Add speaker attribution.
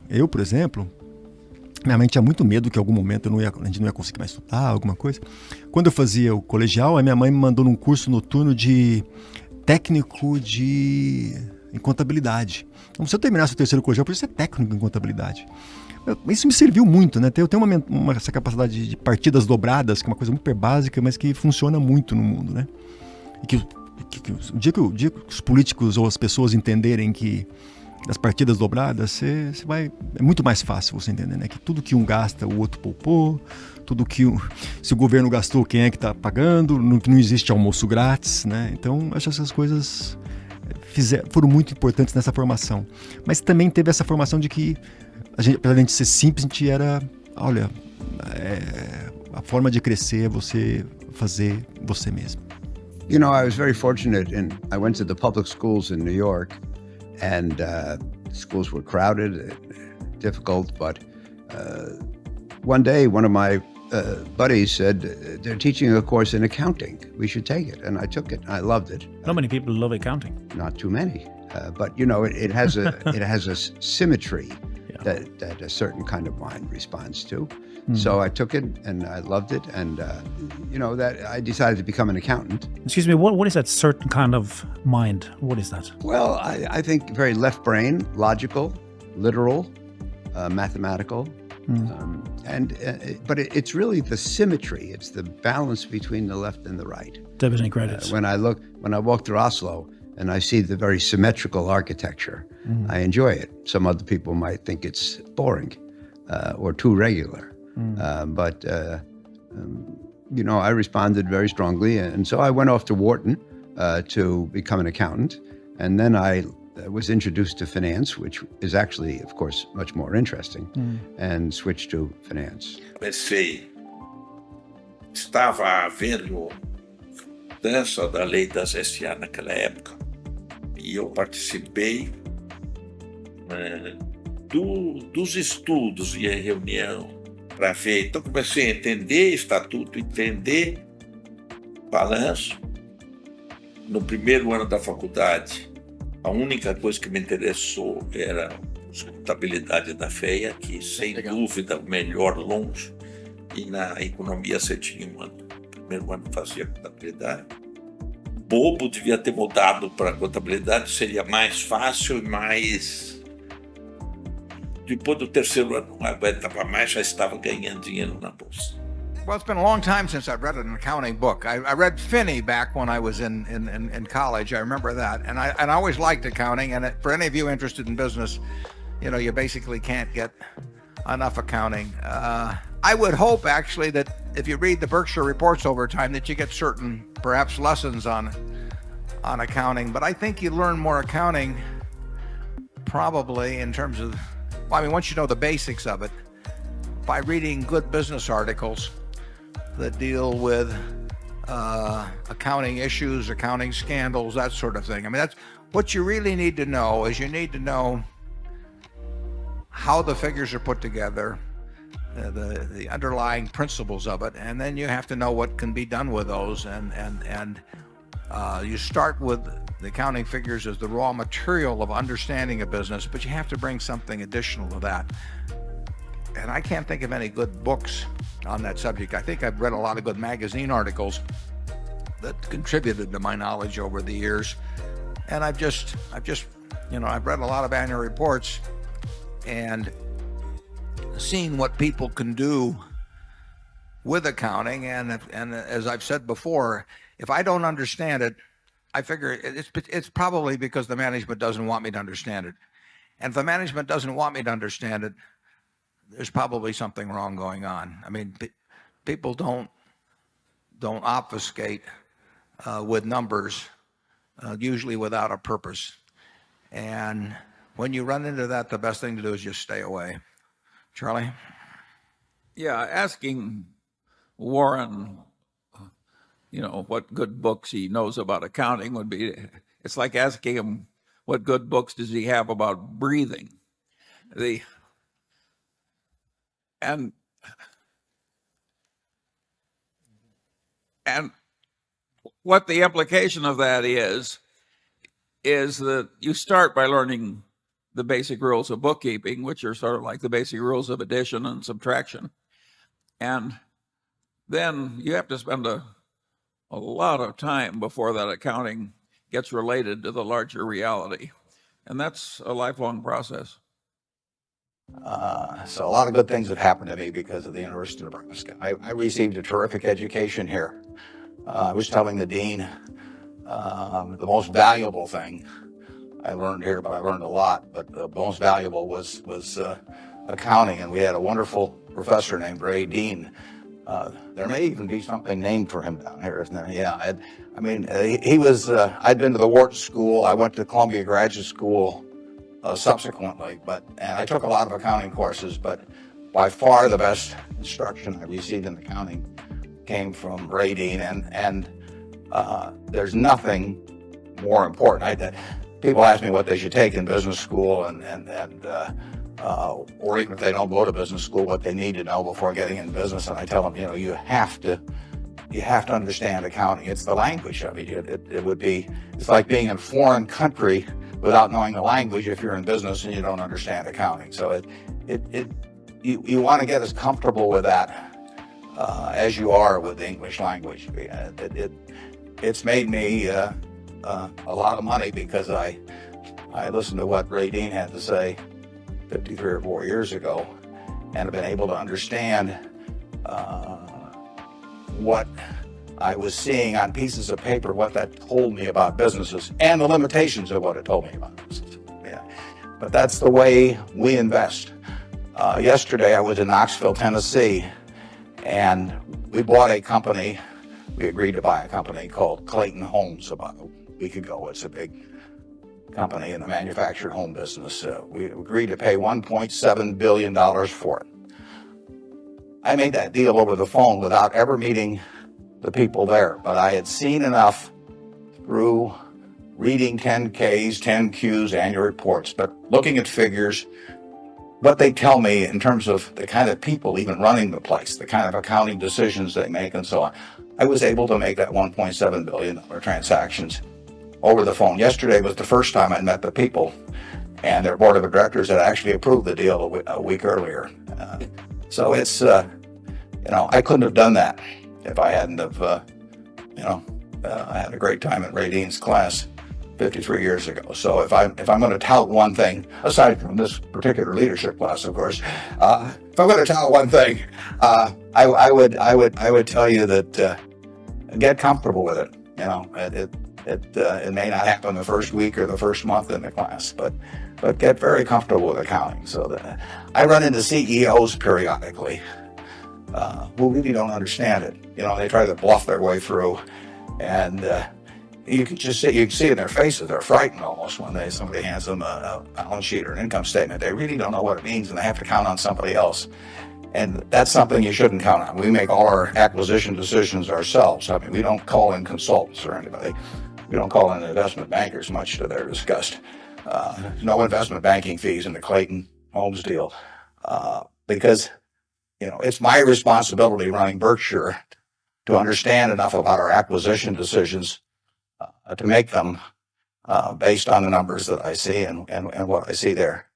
Speaker 1: Eu, por exemplo, minha mãe tinha muito medo que em algum momento a gente não ia conseguir mais estudar, alguma coisa. Quando eu fazia o colegial, a minha mãe me mandou num curso noturno de técnico em contabilidade. Então, se eu terminasse o terceiro colegial, eu podia ser técnico em contabilidade. Isso me serviu muito, né? Eu tenho essa capacidade de partidas dobradas, que é uma coisa muito básica, mas que funciona muito no mundo, né? E que o dia que os políticos ou as pessoas entenderem que das partidas dobradas, você vai... É muito mais fácil você entender, né? Que tudo que um gasta, o outro poupou. Se o governo gastou, quem é que está pagando? Não existe almoço grátis, né? Então, acho que essas coisas foram muito importantes nessa formação. Mas também teve essa formação de que, apesar de a gente ser simples, a gente era... Olha, a forma de crescer é você fazer você mesmo.
Speaker 2: You know, I was very fortunate, I went to the public schools in New York, and schools were crowded, difficult, but one day one of my buddies said, they're teaching a course in accounting. We should take it. And I took it. I loved it.
Speaker 3: Not many people love accounting.
Speaker 2: Not too many. But, you know, it has a symmetry that a certain kind of mind responds to. So I took it and I loved it. And, you know, that I decided to become an accountant.
Speaker 3: Excuse me, what is that certain kind of mind? What is that?
Speaker 2: Well, I think very left brain, logical, literal, mathematical. But it's really the symmetry. It's the balance between the left and the right.
Speaker 3: Debiting credits.
Speaker 2: When I walk through Oslo and I see the very symmetrical architecture, I enjoy it. Some other people might think it's boring or too regular. But you know, I responded very strongly. And so I went off to Wharton to become an accountant. And then I was introduced to finance, which is actually, of course, much more interesting, and switched to finance.
Speaker 4: Comecei, estava havendo mudança da lei das SA naquela época, e eu participei dos estudos e a reunião para ver. Então comecei a entender estatuto, entender balanço. No primeiro ano da faculdade, a única coisa que me interessou era a contabilidade da FEA, que sem dúvida o melhor longe. E na economia você tinha um ano. No primeiro ano fazia contabilidade. Bobo, devia ter mudado para contabilidade, seria mais fácil e mais... Depois do terceiro ano não aguentava mais, já estava ganhando dinheiro na bolsa.
Speaker 5: Well, it's been a long time since I've read an accounting book. I read Finney back when I was in college. I remember that, and I always liked accounting. And for any of you interested in business, you know, you basically can't get enough accounting. I would hope actually that if you read the Berkshire reports over time, that you get certain perhaps lessons on accounting. But I think you learn more accounting probably in terms of, well, I mean, once you know the basics of it, by reading good business articles that deal with accounting issues, accounting scandals, that sort of thing. I mean, that's what you really need to know. Is you need to know how the figures are put together, the underlying principles of it, and then you have to know what can be done with those. And you start with the accounting figures as the raw material of understanding a business, but you have to bring something additional to that. And I can't think of any good books on that subject. I think I've read a lot of good magazine articles that contributed to my knowledge over the years. And I've just, you know, I've read a lot of annual reports and seen what people can do with accounting. And as I've said before, if I don't understand it, I figure it's probably because the management doesn't want me to understand it. And if the management doesn't want me to understand it, there's probably something wrong going on. I mean, people don't obfuscate with numbers, usually without a purpose. And when you run into that, the best thing to do is just stay away. Charlie?
Speaker 6: Yeah, asking Warren, you know, what good books he knows about accounting would be, it's like asking him what good books does he have about breathing. And what the implication of that is that you start by learning the basic rules of bookkeeping, which are sort of like the basic rules of addition and subtraction. And then you have to spend a lot of time before that accounting gets related to the larger reality. And that's a lifelong process.
Speaker 7: So a lot of good things have happened to me because of the University of Nebraska. I received a terrific education here. I was telling the dean the most valuable thing I learned here, but I learned a lot, but the most valuable was accounting, and we had a wonderful professor named Ray Dean. There may even be something named for him down here, isn't there? Yeah, he was, I'd been to the Wharton School, I went to Columbia Graduate School subsequently, and I took a lot of accounting courses, but by far the best instruction I received in accounting came from Ray Dean, and there's nothing more important. People ask me what they should take in business school, or even if they don't go to business school, what they need to know before getting in business. And I tell them, you have to understand accounting. It's the language of it. It's like being in a foreign country without knowing the language if you're in business and you don't understand accounting. So you want to get as comfortable with that as you are with the English language. It's made me a lot of money because I listened to what Ray Dean had to say 53 or 4 years ago, and have been able to understand what I was seeing on pieces of paper, what that told me about businesses, and the limitations of what it told me about businesses. Yeah. But that's the way we invest. Yesterday I was in Knoxville, Tennessee, and we bought a company. We agreed to buy a company called Clayton Homes about a week ago. It's a big company in the manufactured home business. We agreed to pay $1.7 billion for it. I made that deal over the phone without ever meeting the people there, but I had seen enough through reading 10Ks, 10Qs, annual reports, but looking at figures, what they tell me in terms of the kind of people even running the place, the kind of accounting decisions they make and so on. I was able to make that $1.7 billion transactions over the phone. Yesterday was the first time I met the people, and their board of directors had actually approved the deal a week earlier. So it's, I couldn't have done that if I hadn't have, I had a great time at Ray Dean's class 53 years ago. So if I'm going to tout one thing, aside from this particular leadership class, of course, if I'm going to tout one thing, I would tell you that get comfortable with it. It may not happen the first week or the first month in the class, but get very comfortable with accounting. So that I run into CEOs periodically who really don't understand it. They try to bluff their way through, and you can see in their faces they're frightened almost when somebody hands them a balance sheet or an income statement. They really don't know what it means, and they have to count on somebody else. And that's something you shouldn't count on. We make all our acquisition decisions ourselves. I mean, we don't call in consultants or anybody. We don't call in investment bankers, much to their disgust. No investment banking fees in the Clayton Homes deal, because it's my responsibility running Berkshire to understand enough about our acquisition decisions to make them based on the numbers that I see and what I see there.